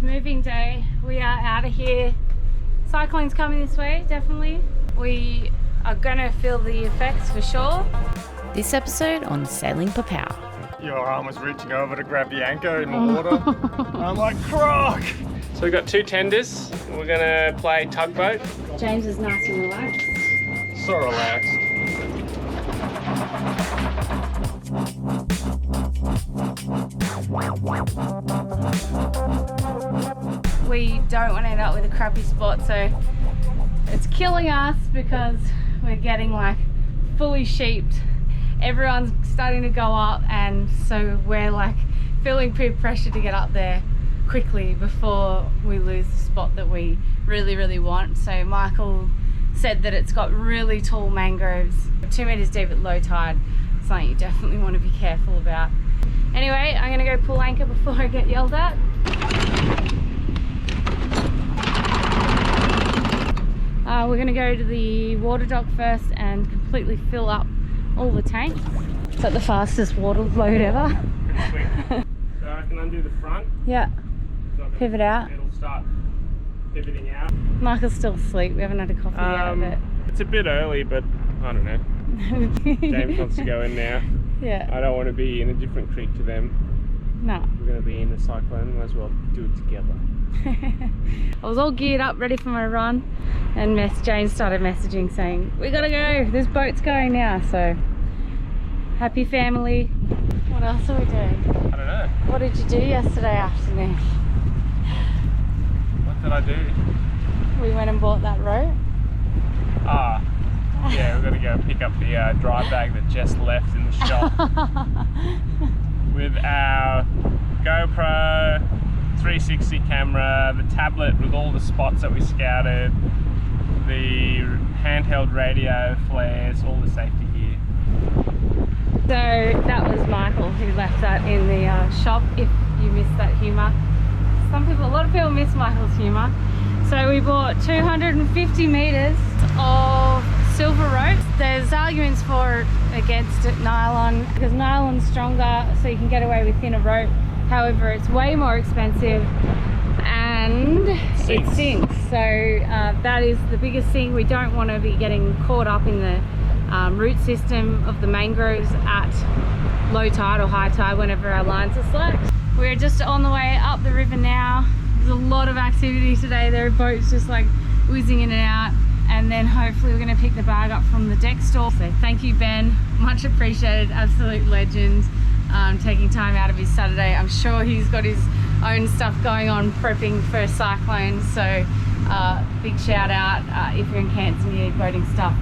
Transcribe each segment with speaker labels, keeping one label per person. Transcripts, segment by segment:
Speaker 1: It's moving day. We are out of here. Cyclone's coming this way, definitely. We are gonna feel the effects for sure.
Speaker 2: This episode on Sailing Popao.
Speaker 3: Your arm was reaching over to grab the anchor in the water. I'm like, croc! So we've got 2 tenders. We're gonna play tugboat.
Speaker 1: James is nice and relaxed.
Speaker 3: So relaxed.
Speaker 1: We don't want to end up with a crappy spot, so it's killing us because we're getting like fully sheeped. Everyone's starting to go up, and so we're like feeling peer pressure to get up there quickly before we lose the spot that we really want. So Michael said that it's got really tall mangroves, 2 meters deep at low tide. Something you definitely want to be careful about. Anyway, I'm gonna go pull anchor before I get yelled at. We're gonna go to the water dock first and completely fill up all the tanks. It's like the fastest water load ever.
Speaker 3: Pretty quick. So I can undo the front.
Speaker 1: Yeah. Pivot out.
Speaker 3: It'll start pivoting out.
Speaker 1: Michael's still asleep. We haven't had a coffee yet, but
Speaker 3: it's a bit early, but I don't know. James wants to go in now.
Speaker 1: Yeah.
Speaker 3: I don't want to be in a different creek to them.
Speaker 1: No.
Speaker 3: We're going to be in the Cyclone, might as well do it together.
Speaker 1: I was all geared up, ready for my run, and James started messaging saying, we gotta go, this boat's going now. So, happy family. What else are we doing?
Speaker 3: I don't know.
Speaker 1: What did you do yesterday afternoon?
Speaker 3: What did I do?
Speaker 1: We went and bought that rope.
Speaker 3: Ah, yeah, we're going to go pick up the dry bag that Jess left in the shop with our GoPro, 360 camera, the tablet with all the spots that we scouted, the handheld radio, flares, all the safety gear.
Speaker 1: So that was Michael who left that in the shop, if you missed that humour. A lot of people miss Michael's humour. So we bought 250 metres of silver ropes. There's arguments for against it, nylon, because nylon's stronger, so you can get away with thinner rope. However, it's way more expensive and it sinks. So that is the biggest thing. We don't want to be getting caught up in the root system of the mangroves at low tide or high tide whenever our lines are slack. We're just on the way up the river now. There's a lot of activity today. There are boats just like whizzing in and out. And then hopefully we're going to pick the bag up from the deck store. So thank you, Ben. Much appreciated. Absolute legend. Taking time out of his Saturday. I'm sure he's got his own stuff going on prepping for cyclones. So big shout out. If you're in Cairns and you need boating stuff,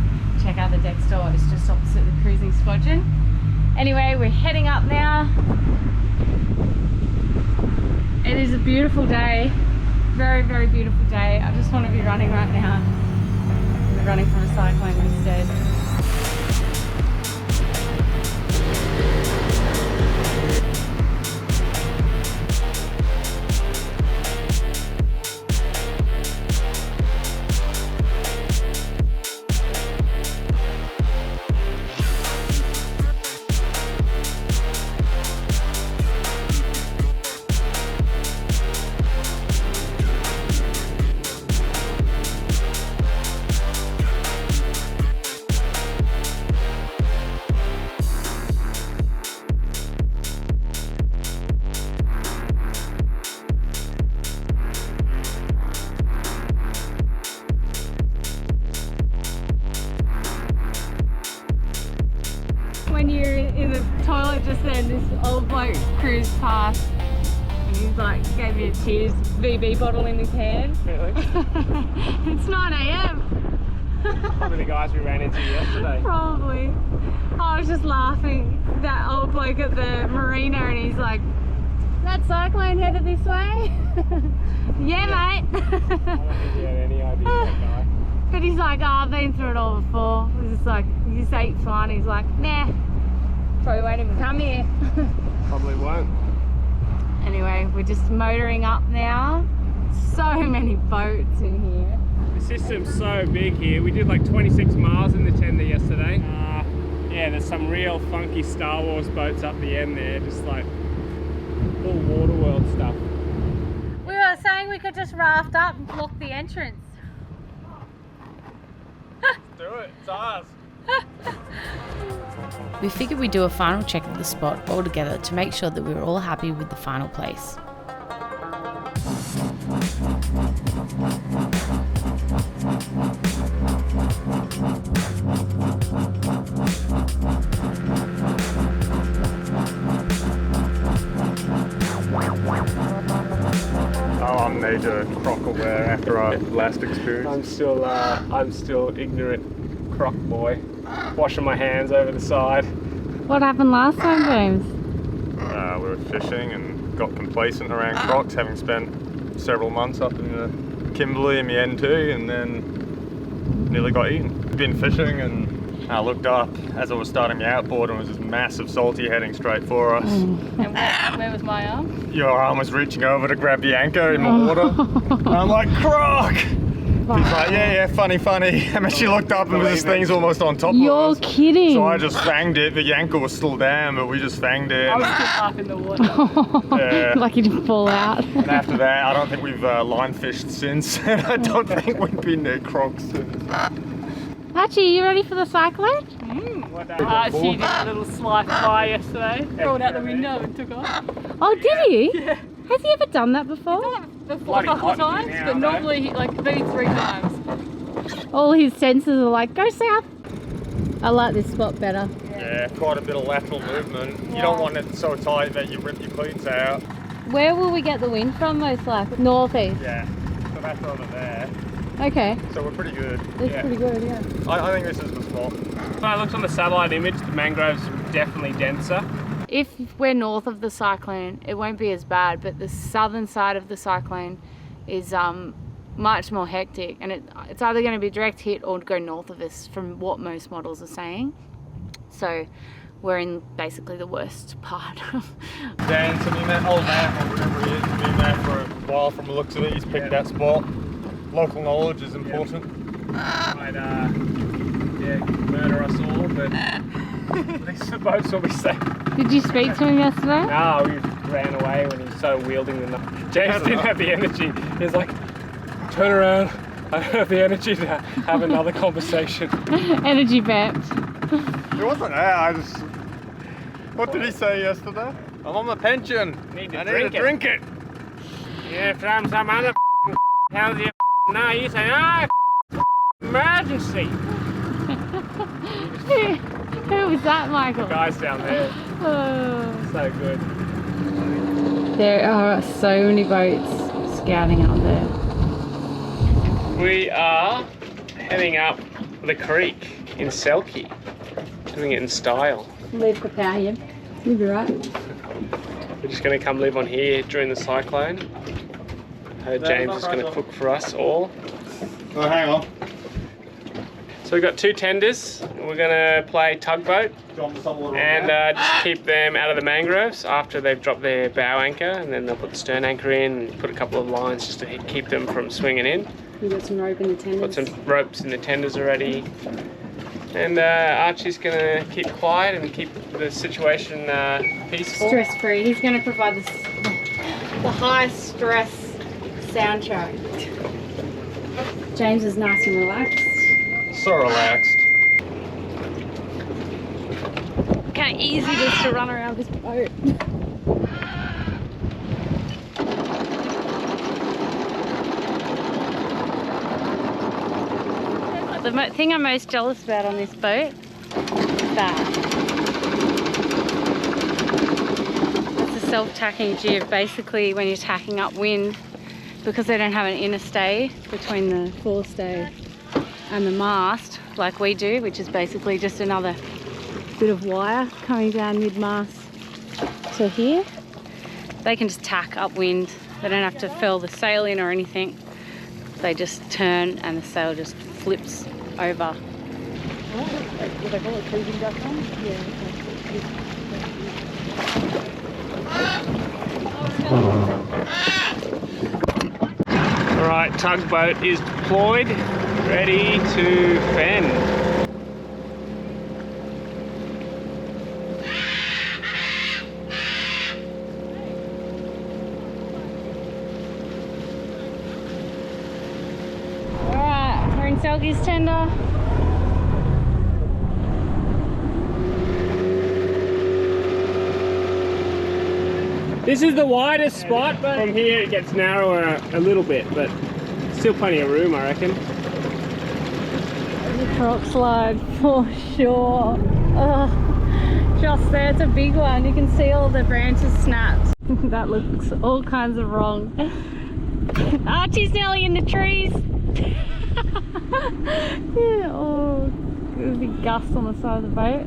Speaker 1: check out the deck store. It's just opposite the cruising squadron. Anyway, we're heading up now. It is a beautiful day. Very beautiful day. I just want to be running right now. We're running from a cyclone instead. When you're in the toilet just then, this old bloke cruised past and he's like, gave me a cheers VB bottle in his hand.
Speaker 3: Really?
Speaker 1: It's 9 AM.
Speaker 3: Probably the guys we ran into yesterday.
Speaker 1: Probably. I was just laughing. That old bloke at the marina, and he's like, that cyclone headed this way? Yeah, mate.
Speaker 3: I don't think he had any idea, that guy.
Speaker 1: But he's like, oh, I've been through it all before. It was just like, this ain't fun. He's like, nah, probably won't even come here.
Speaker 3: Probably won't.
Speaker 1: Anyway, we're just motoring up now. So many boats in here.
Speaker 3: The system's so big here. We did like 26 miles in the tender yesterday. Yeah, there's some real funky Star Wars boats up the end there, just like full water world stuff.
Speaker 1: We were saying we could just raft up and block the entrance.
Speaker 3: Do it, it's ours.
Speaker 2: We figured we'd do a final check of the spot all together to make sure that we were all happy with the final place.
Speaker 3: Oh, I'm major croc aware after our last experience. I'm still ignorant croc boy. Washing my hands over the side.
Speaker 1: What happened last time, James?
Speaker 3: We were fishing and got complacent around crocs, having spent several months up in the Kimberley in the N2, and then nearly got eaten. Been fishing and I looked up as I was starting the outboard and it was this massive salty heading straight for us.
Speaker 1: And where was my arm?
Speaker 3: Your arm was reaching over to grab the anchor in the water. And I'm like, croc! He's like, yeah, funny. And then she looked up and this thing's almost on top of us.
Speaker 1: You're kidding.
Speaker 3: So I just fanged it. The anchor was still down, but we just fanged it.
Speaker 1: I was still half in the water.
Speaker 3: Yeah.
Speaker 1: Like you didn't fall out.
Speaker 3: And after that, I don't think we've line fished since. And I don't think we've been near crocs since.
Speaker 1: Archie, you ready for the cyclone?
Speaker 4: Archie did a little slide by yesterday. Rolled out the window and took off.
Speaker 1: Oh, did he?
Speaker 4: Yeah.
Speaker 1: Has he ever done that before?
Speaker 4: Before a couple of times, but normally he maybe 3 times.
Speaker 1: All his senses are like, go south. I like this spot better.
Speaker 3: Yeah, quite a bit of lateral movement. You don't want it so tight that you rip your cleats out.
Speaker 1: Where will we get the wind from most likely? Northeast.
Speaker 3: Yeah, so that's over there.
Speaker 1: Okay.
Speaker 3: So we're pretty good.
Speaker 1: That's pretty good, yeah.
Speaker 3: I think this is the spot.
Speaker 4: When I looked on the satellite image, the mangroves are definitely denser.
Speaker 1: If we're north of the cyclone, it won't be as bad, but the southern side of the cyclone is much more hectic, and it's either going to be a direct hit or go north of us from what most models are saying. So we're in basically the worst part.
Speaker 3: Dan, so me and that old man, or whatever he is, been there for a while from the looks of it. He's picked that spot. Local knowledge is important.
Speaker 4: Might murder us all, but at least the boats will be safe.
Speaker 1: Did you speak to him yesterday?
Speaker 4: No, we ran away when he started wielding the knife. James didn't have the energy. He was like, turn around. I don't have the energy to have another conversation.
Speaker 1: Energy vamped.
Speaker 3: It wasn't that, I just... What did he say yesterday? I'm on my pension.
Speaker 4: I need to
Speaker 3: drink it.
Speaker 4: Yeah, from some other tells you no, you say, emergency.
Speaker 1: Who was that, Michael?
Speaker 4: Guys down there.
Speaker 1: Oh.
Speaker 4: So good.
Speaker 1: There are so many boats scouting out there.
Speaker 4: We are heading up the creek in Selkie, doing it in style.
Speaker 1: Leave Popao here. You'll be right.
Speaker 4: We're just going to come live on here during the cyclone. James is going to cook for us all.
Speaker 3: Oh, hang on.
Speaker 4: So we've got 2 tenders. We're going to play tugboat and just keep them out of the mangroves after they've dropped their bow anchor, and then they'll put the stern anchor in and put a couple of lines just to keep them from swinging in.
Speaker 1: We've got some rope in the tenders.
Speaker 4: Got some ropes in the tenders already. And Archie's going to keep quiet and keep the situation peaceful.
Speaker 1: Stress-free. He's going to provide the high-stress soundtrack. James is nice and relaxed.
Speaker 3: So relaxed.
Speaker 1: Kind of easy just to run around this boat. The thing I'm most jealous about on this boat is that. It's a self-tacking jib. Basically, when you're tacking upwind, because they don't have an inner stay between the forestay and the mast like we do, which is basically just another bit of wire coming down mid-mast to here, they can just tack upwind. They don't have to furl the sail in or anything. They just turn and the sail just flips over.
Speaker 4: What they call it, cruising duck on?
Speaker 1: Yeah.
Speaker 4: Alright, tugboat is deployed, ready to fend.
Speaker 1: Selkie's tender.
Speaker 4: This is the widest spot, but from here it gets narrower a little bit, but still plenty of room, I reckon.
Speaker 1: The croc slide for sure. Just there, it's a big one. You can see all the branches snapped. That looks all kinds of wrong. Archie's nearly in the trees. Yeah, oh, there's a big gust on the side of the boat.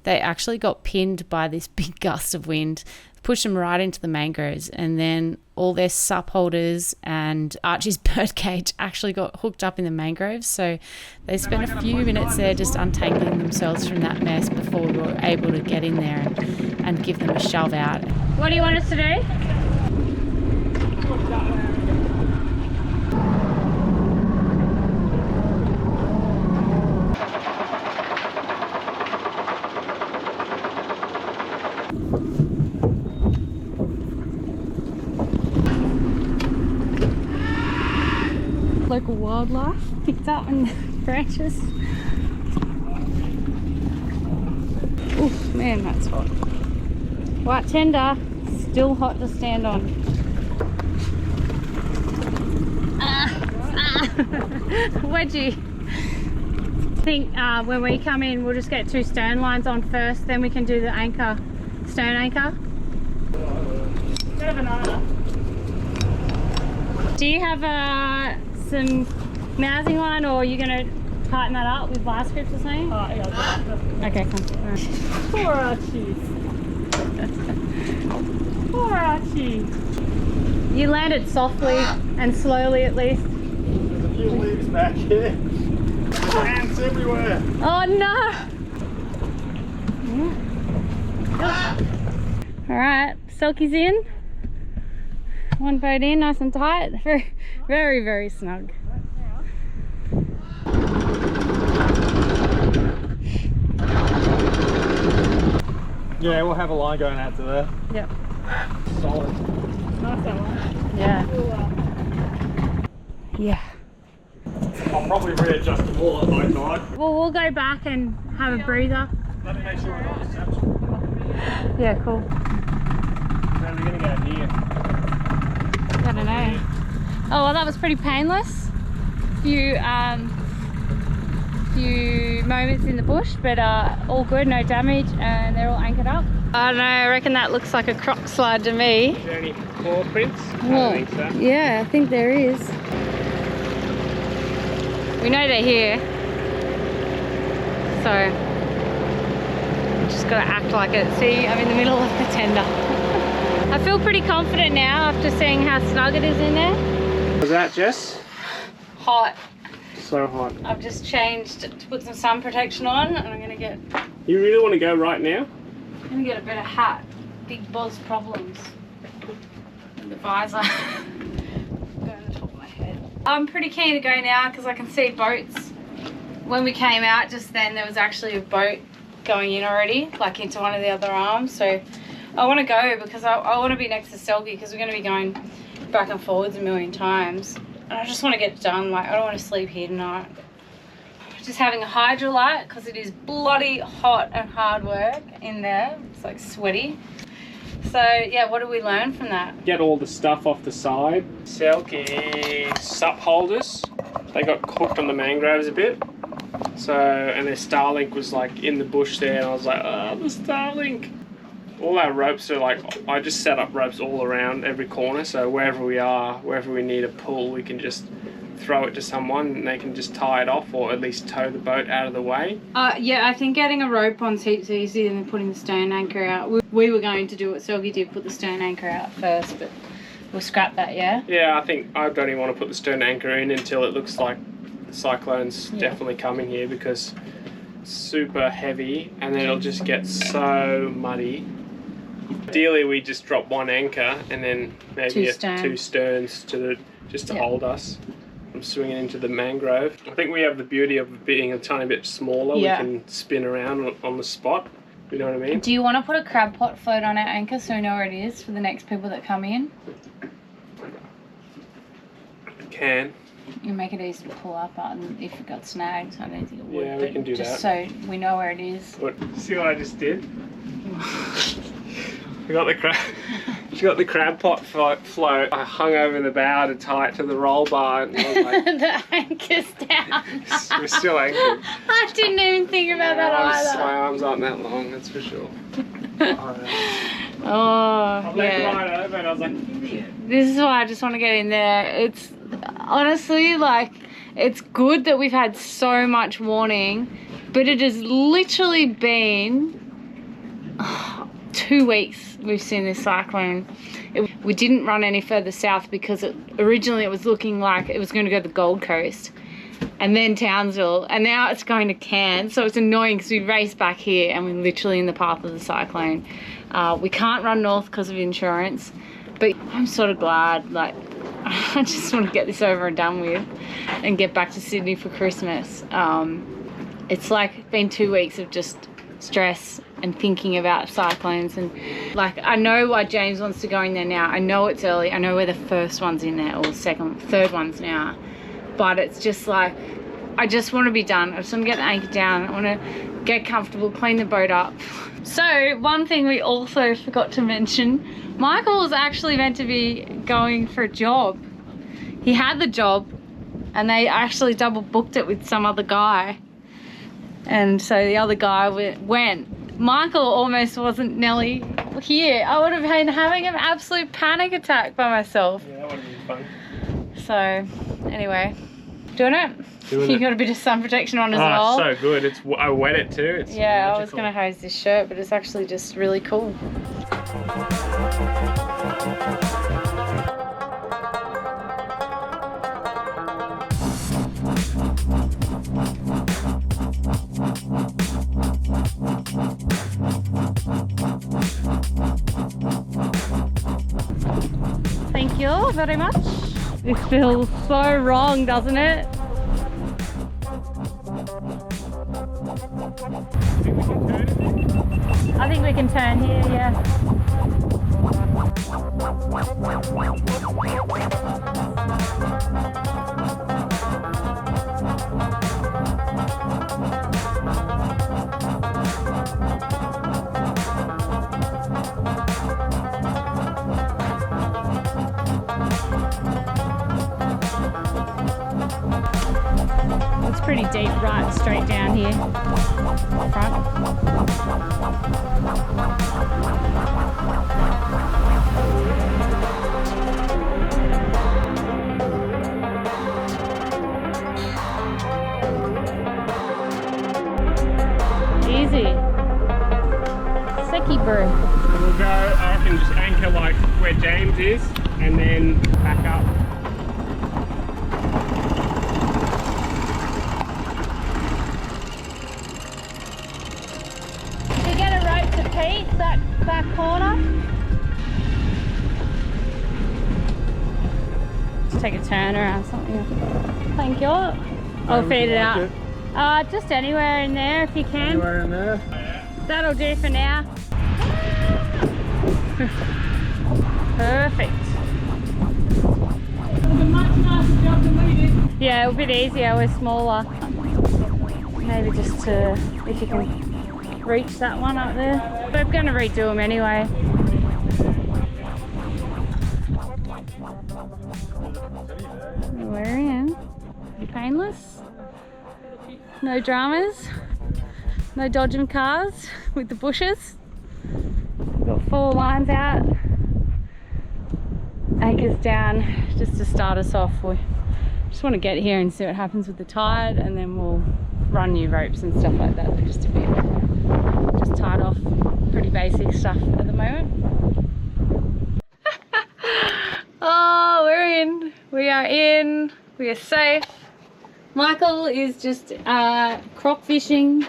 Speaker 2: They actually got pinned by this big gust of wind, pushed them right into the mangroves, and then all their sup holders and Archie's bird cage actually got hooked up in the mangroves. So they spent a few minutes there just untangling themselves from that mess before we were able to get in there and give them a shove out.
Speaker 1: What do you want us to do? Local wildlife picked up in the branches. Oof, man, that's hot. White tender, still hot to stand on. Wedgie. I think when we come in, we'll just get 2 stern lines on first, then we can do the anchor, stern anchor. Got a banana. Do you have some mousing line, or are you gonna tighten that up with vice grips or something? Yeah. Okay, come. Right. Poor Archie. Poor Archie. You landed softly and slowly at least.
Speaker 3: There's a few leaves back here. Ants everywhere.
Speaker 1: Oh no! Alright, Selkie's in. One boat in, nice and tight. Very, very, very snug.
Speaker 3: Yeah, we'll have a line going out to there.
Speaker 1: Yep.
Speaker 3: Solid.
Speaker 1: Nice that one. Yeah. Yeah.
Speaker 3: I'll probably readjust the wall at low tide.
Speaker 1: Well, we'll go back and have a breather.
Speaker 3: Let me make sure we're not reception.
Speaker 1: Yeah, cool.
Speaker 3: Where are we going to go here?
Speaker 1: I don't know. Oh, well, that was pretty painless. Few moments in the bush, but all good, no damage, and they're all anchored up. I don't know, I reckon that looks like a croc slide to me.
Speaker 3: Is there any paw prints?
Speaker 1: Well,
Speaker 3: I don't think so.
Speaker 1: yeah, I think there is. We know they're here, so just gotta act like it. See, I'm in the middle of the tender. I feel pretty confident now after seeing how snug it is in there.
Speaker 4: Was that Jess?
Speaker 1: Hot.
Speaker 4: So hot.
Speaker 1: I've just changed to put some sun protection on, and I'm gonna get
Speaker 4: You really want to go right now?
Speaker 1: a better hat. Big Boz problems. And the visor going on the top of my head. I'm pretty keen to go now because I can see boats. When we came out just then, there was actually a boat going in already, like into one of the other arms. So I want to go because I want to be next to Selkie, because we're going to be going back and forwards a million times. And I just want to get it done. Like, I don't want to sleep here tonight. Just having a hydrolyte because it is bloody hot and hard work in there. It's like sweaty. So yeah, what did we learn from that?
Speaker 4: Get all the stuff off the side. Selkie sup holders. They got hooked on the mangroves a bit. So, and their Starlink was like in the bush there, and I was like, oh, the Starlink. All our ropes are like, I just set up ropes all around every corner, so wherever we are, wherever we need a pull, we can just throw it to someone and they can just tie it off, or at least tow the boat out of the way.
Speaker 1: Yeah, I think getting a rope on's heaps easier than putting the stern anchor out. We were going to do it, Selkie did put the stern anchor out first, but we'll scrap that, yeah?
Speaker 4: Yeah, I think I don't even want to put the stern anchor in until it looks like the cyclone's definitely coming here, because it's super heavy and then it'll just get so muddy. Ideally, we just drop one anchor and then maybe two sterns to hold us from swinging into the mangrove. I think we have the beauty of being a tiny bit smaller.
Speaker 1: Yeah.
Speaker 4: We can spin around on the spot. You know what I mean?
Speaker 1: Do you want to put a crab pot float on our anchor so we know where it is for the next people that come in?
Speaker 4: Can.
Speaker 1: You make it easy to pull up button if it got snagged. I don't think it would.
Speaker 3: Yeah, we can do
Speaker 1: just
Speaker 3: that.
Speaker 1: so we know where it is.
Speaker 3: What? See what I just did? We got the crab. She got the crab pot float. I hung over the bow to tie it to the roll bar, and I was like,
Speaker 1: The anchor's down.
Speaker 3: we're still anchored.
Speaker 1: I didn't even think about that either.
Speaker 3: My arms aren't that long, that's for sure.
Speaker 1: Oh,
Speaker 3: I legged
Speaker 1: yeah.
Speaker 3: right over and I was like, idiot.
Speaker 1: This is why I just want to get in there. It's honestly like, it's good that we've had so much warning, but it has literally been 2 weeks we've seen this cyclone. We didn't run any further south because originally it was looking like it was going to go to the Gold Coast and then Townsville, and now it's going to Cairns. So it's annoying because we raced back here and we're literally in the path of the cyclone. We can't run north because of insurance, but I'm sort of glad. Like, I just want to get this over and done with and get back to Sydney for Christmas. It's like been 2 weeks of just stress and thinking about cyclones, and like, I know why James wants to go in there now. I know it's early. I know we're the first ones in there, or third ones now, but it's just like, I just want to be done. I just want to get the anchor down. I want to get comfortable, clean the boat up. So one thing we also forgot to mention, Michael was actually meant to be going for a job. He had the job and they actually double booked it with some other guy. And so the other guy went. Michael almost wasn't nearly here. I would have been having an absolute panic attack by myself.
Speaker 3: Yeah, that would have been fun.
Speaker 1: So anyway, doing it.
Speaker 3: Doing
Speaker 1: You
Speaker 3: it.
Speaker 1: got a bit of sun protection on as
Speaker 3: Oh,
Speaker 1: well.
Speaker 3: it's so good. I wet it too. It's
Speaker 1: Yeah,
Speaker 3: magical.
Speaker 1: I was gonna hose this shirt, but it's actually just really cool. Thank you very much. This feels so wrong, doesn't it? I think we can turn here, yeah. It's pretty deep, right straight down here. Front. Easy. Selkie brew.
Speaker 3: We'll go, I reckon, just anchor like where James is and then back up.
Speaker 1: Did you get a rope to Pete, that corner? Just take a turn around something. Thank you. I'll feed it out. Just anywhere in there if you can.
Speaker 3: Anywhere in there?
Speaker 1: That'll do for now. Perfect.
Speaker 3: It was a much nicer job than we did.
Speaker 1: Yeah, a bit easier, we're smaller. Maybe just to, if you can reach that one up there. But I'm going to redo them anyway. We're in. Painless. No dramas. No dodging cars with the bushes. Got 4 lines out. Anchors down just to start us off. We just want to get here and see what happens with the tide, and then we'll run new ropes and stuff like that. They're just a bit just tied off. Pretty basic stuff at the moment. Oh, we're in. We are in. We are safe. Michael is just croc fishing.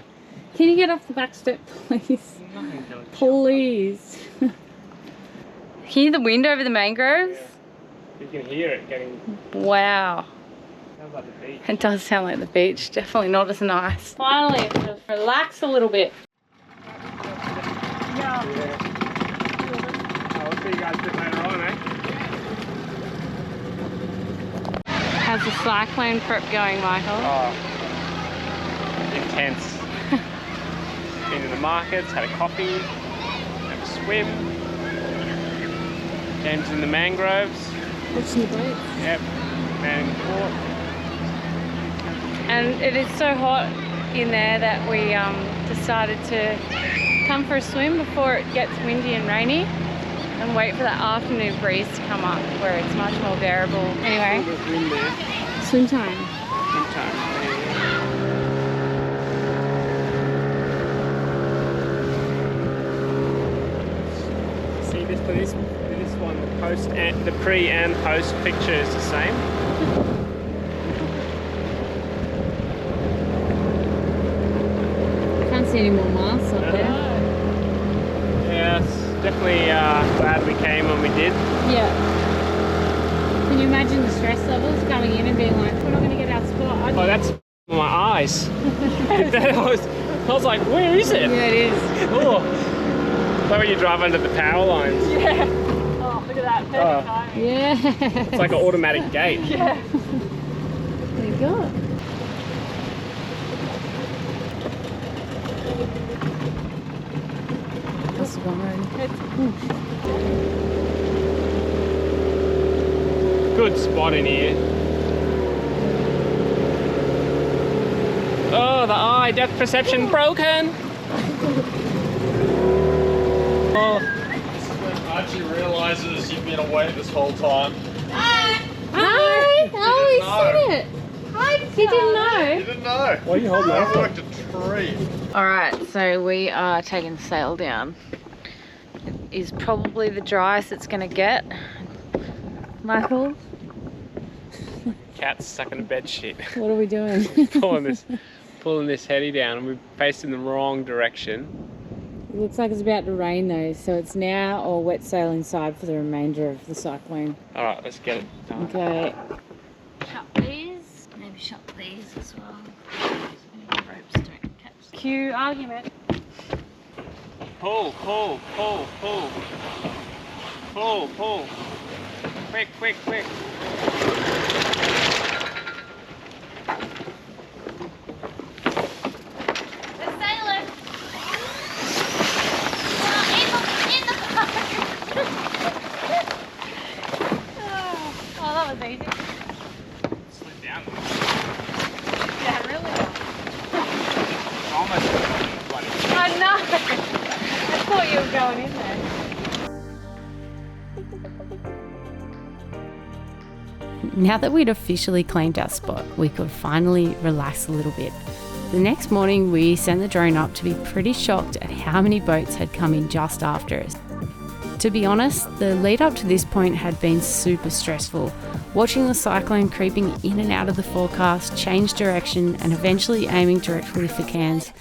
Speaker 1: Can you get off the back step, please? Please. Hear the wind over the mangroves?
Speaker 3: You can hear it getting.
Speaker 1: Wow.
Speaker 3: Sounds like the beach.
Speaker 1: It does sound like the beach. Definitely not as nice. Finally, just relax a little bit.
Speaker 3: Yeah. I'll see you guys a bit later on, eh?
Speaker 1: How's the cyclone prep going, Michael?
Speaker 4: Oh, intense. Been to the markets, had a coffee, had a swim. James in the mangroves.
Speaker 2: Watching the boats.
Speaker 4: Yep, man in the port.
Speaker 1: And it is so hot in there that we decided to come for a swim before it gets windy and rainy and wait for that afternoon breeze to come up where it's much more bearable. Anyway,
Speaker 4: There's wind there.
Speaker 1: swim time.
Speaker 4: Swim time. See this for this one, the post and the pre and post picture is the same.
Speaker 1: Can't see any more masts up there.
Speaker 4: Yeah, it's definitely glad we came when we did.
Speaker 1: Yeah. Can you imagine the stress levels coming in and being like, we're not going to get our spot?
Speaker 4: Oh, that's my eyes. I was like, where is it?
Speaker 1: Yeah, it is.
Speaker 4: Oh, like when you drive under the power lines.
Speaker 1: Yeah. Oh, look at that. Perfect timing.
Speaker 2: Yeah.
Speaker 4: It's like an automatic gate.
Speaker 1: Yeah.
Speaker 2: There you go. That's the one road.
Speaker 4: Good spot in here. Oh, the eye depth perception broken. Oh,
Speaker 5: Archie realizes you've been away this whole time.
Speaker 1: Hi! Oh, he said it. Hi, he didn't know.
Speaker 5: You didn't know.
Speaker 4: what are you holding
Speaker 5: I
Speaker 4: that for?
Speaker 5: worked a tree.
Speaker 1: Alright, so we are taking the sail down. It is probably the driest it's going to get. Michael,
Speaker 4: Cat's stuck in a bed sheet.
Speaker 2: What are we doing?
Speaker 4: pulling this heady down, and we're facing the wrong direction.
Speaker 2: It looks like it's about to rain though, so it's now or wet sail inside for the remainder of the cyclone.
Speaker 4: All right, let's get it done.
Speaker 2: Okay.
Speaker 1: shut these. Maybe shut these as well. So ropes don't catch. Cue argument.
Speaker 4: Pull, pull, pull, pull. Pull, pull. Quick, quick, quick. Slid down.
Speaker 1: Yeah, really well.
Speaker 4: Almost bloody.
Speaker 1: I know. I thought you were going in there.
Speaker 2: Now that we'd officially claimed our spot, we could finally relax a little bit. The next morning, we sent the drone up to be pretty shocked at how many boats had come in just after us. To be honest, the lead up to this point had been super stressful. Watching the cyclone creeping in and out of the forecast, change direction, and eventually aiming directly for Cairns.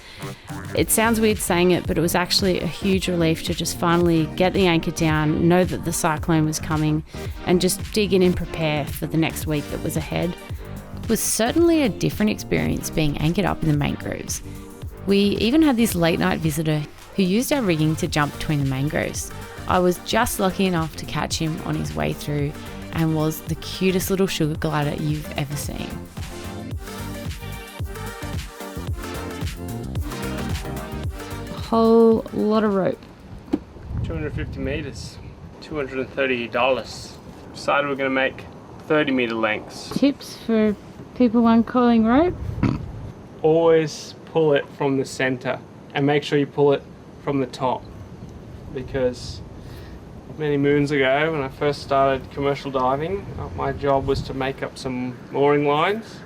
Speaker 2: It sounds weird saying it, but it was actually a huge relief to just finally get the anchor down, know that the cyclone was coming, and just dig in and prepare for the next week that was ahead. It was certainly a different experience being anchored up in the mangroves. We even had this late night visitor who used our rigging to jump between the mangroves. I was just lucky enough to catch him on his way through and was the cutest little sugar glider you've ever seen. A whole lot of rope.
Speaker 4: 250 meters, $230. Decided we're gonna make 30-meter lengths.
Speaker 2: Tips for people uncoiling rope?
Speaker 4: Always pull it from the center and make sure you pull it from the top, because many moons ago when I first started commercial diving, my job was to make up some mooring lines,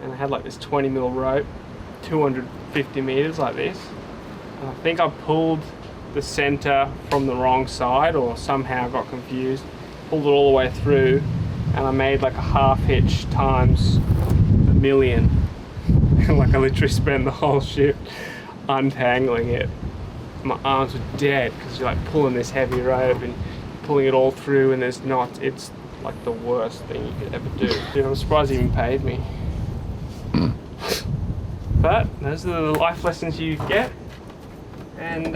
Speaker 4: and I had like this 20 mil rope, 250 meters like this, and I think I pulled the center from the wrong side, or somehow got confused, pulled it all the way through, and I made like a half hitch times a million. Like I literally spent the whole shift untangling it. My arms were dead because you're like pulling this heavy rope and pulling it all through, and there's not, it's like the worst thing you could ever do. Dude, I'm surprised he even paid me. But those are the life lessons you get, and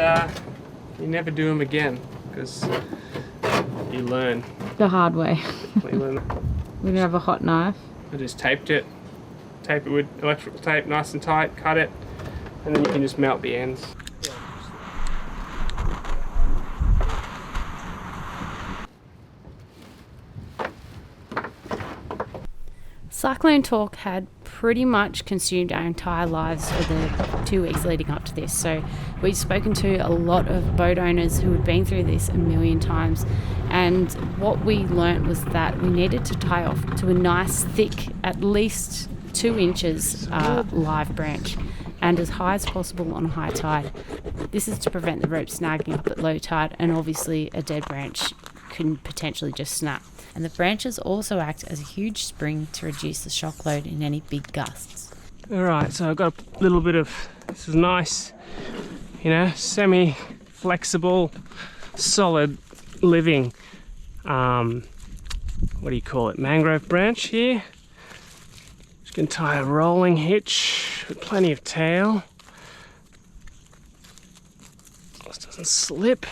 Speaker 4: you never do them again because you learn.
Speaker 2: The hard way.
Speaker 4: You learn.
Speaker 2: We're gonna have a hot knife.
Speaker 4: I just taped it. Tape it with electrical tape nice and tight, cut it, and then you can just melt the ends.
Speaker 2: Cyclone talk had pretty much consumed our entire lives for the 2 weeks leading up to this. So we've spoken to a lot of boat owners who had been through this a million times. And what we learnt was that we needed to tie off to a nice, thick, at least 2 inches live branch, and as high as possible on a high tide. This is to prevent the rope snagging up at low tide, and obviously a dead branch can potentially just snap. And the branches also act as a huge spring to reduce the shock load in any big gusts.
Speaker 4: Alright, so I've got a little bit of, this is nice, you know, semi-flexible, solid living, what do you call it, mangrove branch here. Just gonna tie a rolling hitch with plenty of tail. This doesn't slip.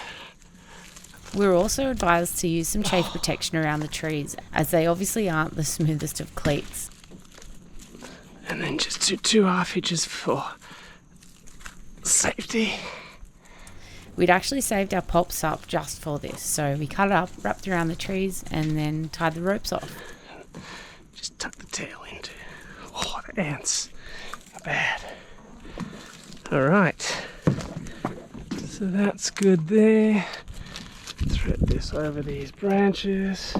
Speaker 2: We were also advised to use some chafe protection around the trees, as they obviously aren't the smoothest of cleats.
Speaker 4: And then just do 2 half hitches for safety.
Speaker 2: We'd actually saved our pop SUP just for this, so we cut it up, wrapped around the trees, and then tied the ropes off.
Speaker 4: Just tuck the tail into. Oh, the ants are bad. Alright. So that's good there. Thread this over these branches.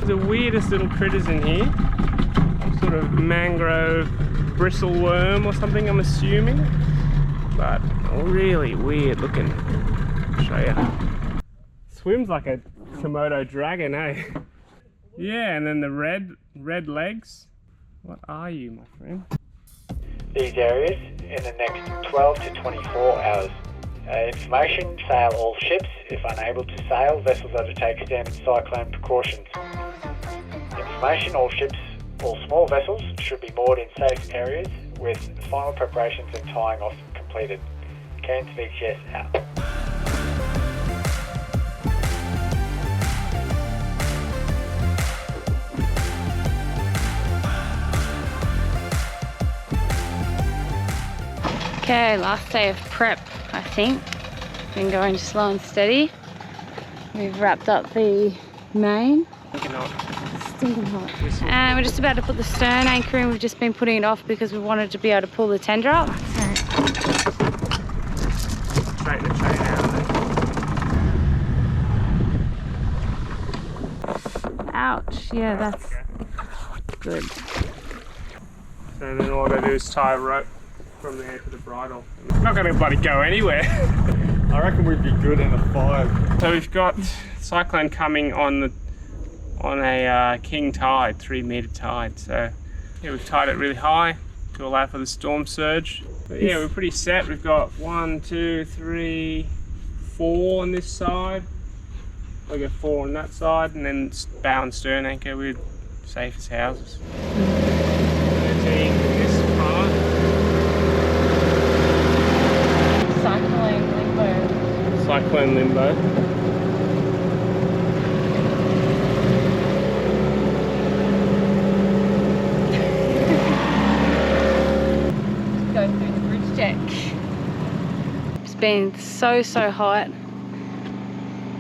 Speaker 4: The weirdest little critters in here. Some sort of mangrove bristleworm or something, I'm assuming. But really weird looking. I'll show you. Swims like a Komodo dragon, eh? Yeah, and then the red legs. What are you, my friend?
Speaker 6: These areas in the next 12 to 24 hours. Information, sail all ships. If unable to sail, vessels are to take standard cyclone precautions. Information, all ships, all small vessels should be moored in safe areas with final preparations and tying off completed. Cairns VGS out.
Speaker 1: Okay, last day of prep, I think. Been going slow and steady. We've wrapped up the main. Stinking hot. And we're just about to put the stern anchor in. We've just been putting it off because we wanted to be able to pull the tender up.
Speaker 4: Straighten the chain out.
Speaker 1: Ouch, yeah, that's good.
Speaker 4: So then all I gotta do is tie a rope from there to the bridle. It's not gonna bloody go anywhere.
Speaker 5: I reckon we'd be good in a 5.
Speaker 4: So we've got Cyclone coming on a king tide, 3 metre tide. So yeah, we've tied it really high to allow for the storm surge. But yeah, we're pretty set. We've got 1, 2, 3, 4 on this side. We've got 4 on that side, and then bow and stern anchor. We're safe as houses. 13 this front.
Speaker 1: Cyclone limbo.
Speaker 4: Cyclone limbo.
Speaker 1: Go through the bridge deck. It's been so hot.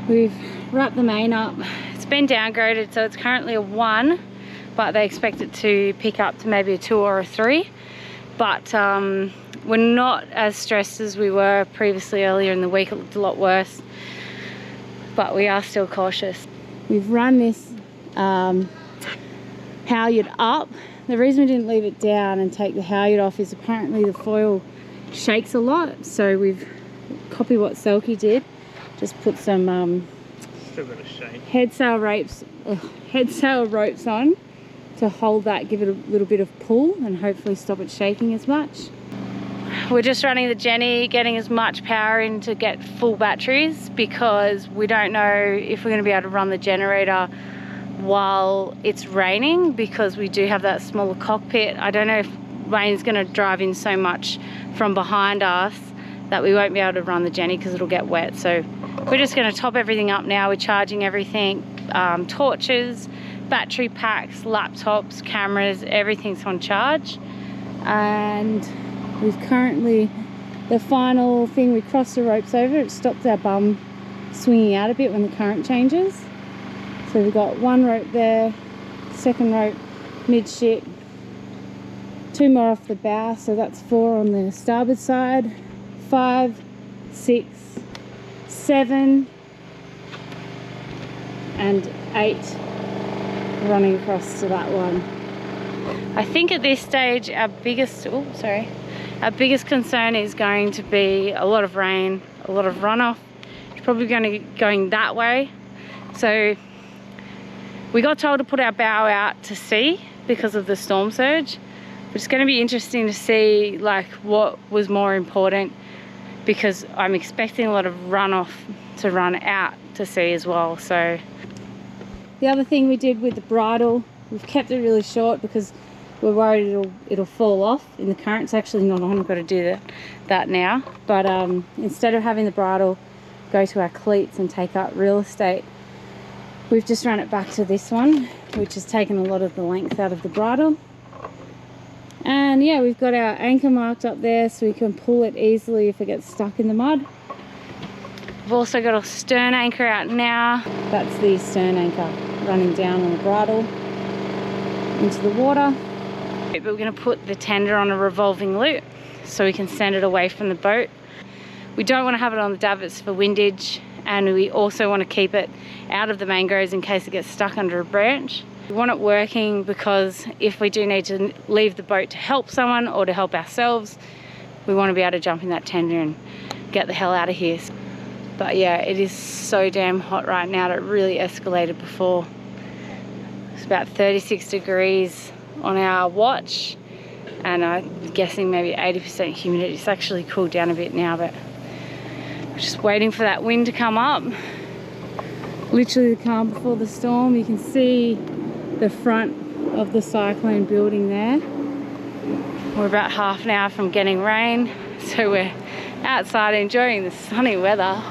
Speaker 1: We've wrapped the main up. It's been downgraded, so it's currently a 1, but they expect it to pick up to maybe a 2 or a 3. But we're not as stressed as we were previously earlier in the week. It looked a lot worse, but we are still cautious. We've run this halyard up. The reason we didn't leave it down and take the halyard off is apparently the foil shakes a lot. So we've copied what Selkie did. Just put some
Speaker 4: Still got a shake.
Speaker 1: head sail ropes on to hold that, give it a little bit of pull and hopefully stop it shaking as much. We're just running the Jenny, getting as much power in to get full batteries because we don't know if we're going to be able to run the generator while it's raining because we do have that smaller cockpit. I don't know if rain's going to drive in so much from behind us that we won't be able to run the Jenny because it'll get wet. So we're just going to top everything up now. We're charging everything, torches, battery packs, laptops, cameras, everything's on charge. And we've currently, the final thing, we crossed the ropes over. It stops our bum swinging out a bit when the current changes. So we've got one rope there, second rope midship, 2 more off the bow, so that's 4 on the starboard side, 5, 6, 7 and 8 running across to that one. I think at this stage our biggest concern is going to be a lot of rain, a lot of runoff. It's probably going that way. So we got told to put our bow out to sea because of the storm surge. But it's going to be interesting to see like what was more important, because I'm expecting a lot of runoff to run out to sea as well. So the other thing we did with the bridle, we've kept it really short because we're worried it'll fall off in the current. It's actually not on, we've got to do that now. But instead of having the bridle go to our cleats and take up real estate, we've just run it back to this one, which has taken a lot of the length out of the bridle. And yeah, we've got our anchor marked up there so we can pull it easily if it gets stuck in the mud. We've also got a stern anchor out now. That's the stern anchor running down on the bridle into the water. But we're going to put the tender on a revolving loop so we can send it away from the boat. We don't want to have it on the davits for windage, and we also want to keep it out of the mangroves in case it gets stuck under a branch. We want it working because if we do need to leave the boat to help someone or to help ourselves, we want to be able to jump in that tender and get the hell out of here. But yeah, it is so damn hot right now that it really escalated before. It's about 36 degrees on our watch, and I'm guessing maybe 80% humidity. It's actually cooled down a bit now, but we're just waiting for that wind to come up. Literally the calm before the storm. You can see the front of the cyclone building there. We're about half an hour from getting rain, so we're outside enjoying the sunny weather.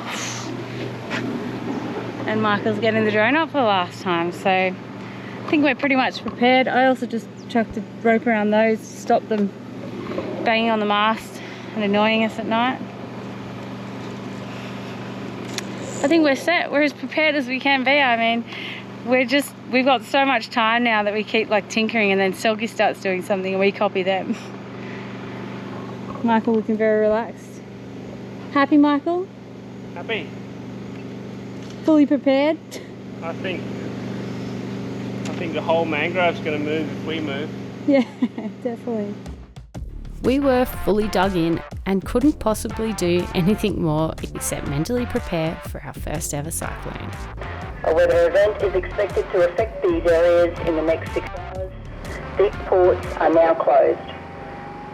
Speaker 1: And Michael's getting the drone up for the last time, so I think we're pretty much prepared. I also just chucked a rope around those to stop them banging on the mast and annoying us at night. I think we're set. We're as prepared as we can be. I mean, we've got so much time now that we keep like tinkering, and then Selkie starts doing something and we copy them. Michael looking very relaxed. Happy, Michael?
Speaker 4: Happy?
Speaker 1: Fully prepared?
Speaker 4: I think the whole mangrove's going to move if we move.
Speaker 1: Yeah, definitely.
Speaker 2: We were fully dug in and couldn't possibly do anything more except mentally prepare for our first ever cyclone.
Speaker 7: A weather event is expected to affect these areas in the next 6 hours. These ports are now closed.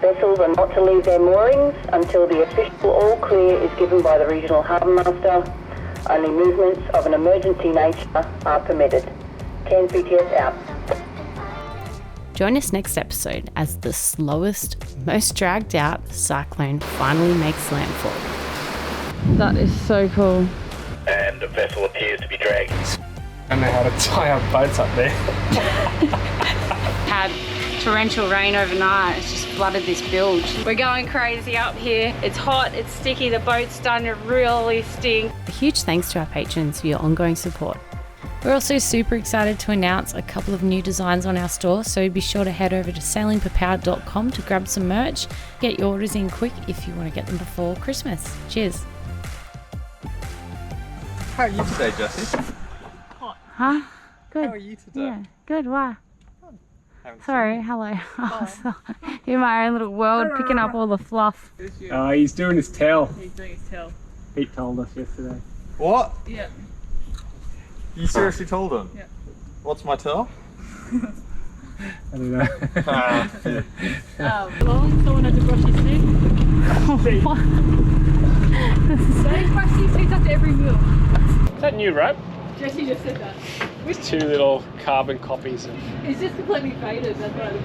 Speaker 7: Vessels are not to leave their moorings until the official all clear is given by the regional harbour master. Only movements of an emergency nature are permitted. 10 PTS out.
Speaker 2: Join us next episode as the slowest, most dragged out cyclone finally makes landfall.
Speaker 1: That is so cool.
Speaker 6: And the vessel appears to be dragging.
Speaker 3: I know how to tie up boats up there.
Speaker 1: Had torrential rain overnight. It's just flooded this bilge. We're going crazy up here. It's hot, it's sticky, the boat's starting to really stink.
Speaker 2: A huge thanks to our patrons for your ongoing support. We're also super excited to announce a couple of new designs on our store, so be sure to head over to sailingpopao.com to grab some merch. Get your orders in quick if you want to get them before Christmas. Cheers.
Speaker 5: How are you today, Jessie?
Speaker 1: Huh? Good.
Speaker 5: How are you today?
Speaker 1: Yeah, good. Why? Sorry, hello. You're my own little world, picking up all the fluff.
Speaker 3: He's doing his tail.
Speaker 1: He's doing his tail.
Speaker 3: Pete told us yesterday.
Speaker 5: What?
Speaker 1: Yeah.
Speaker 5: You seriously told him?
Speaker 1: Yeah.
Speaker 5: What's my tell?
Speaker 3: I don't know.
Speaker 1: Someone had to brush his teeth. What? They brush his teeth after every meal.
Speaker 4: Is that new rope?
Speaker 1: Jessie just said that.
Speaker 4: It's two little carbon copies of.
Speaker 1: It's just completely faded. That's right.